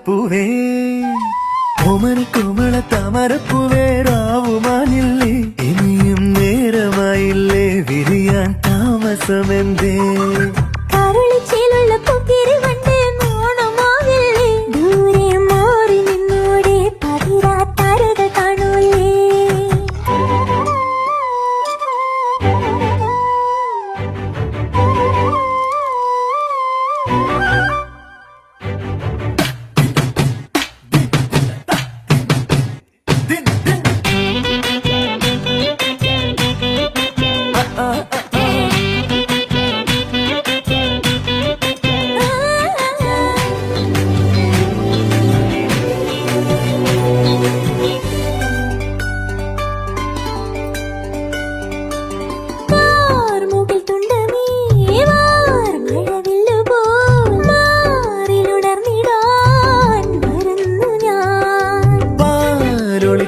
താമരപ്പൂവേ Omni കോമള താമരപ്പൂവേ രാവുമാനില്ലേ ഇനിയും നേരമായില്ലേ വിരിയാൻ താമസമെന്തേ കരളിച്ചേലുള്ള പൊക്കിരി വണ്ടേ മോണമാവില്ലേ ദൂരെ മാറി നിന്നോടെ പതിരാത്താരകൾ കാണൂലേ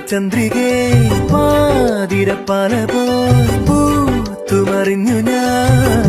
ചന്ദ്രികേ പാതിരപ്പാല പോൽ പൂത്തുമറിഞ്ഞു ഞാൻ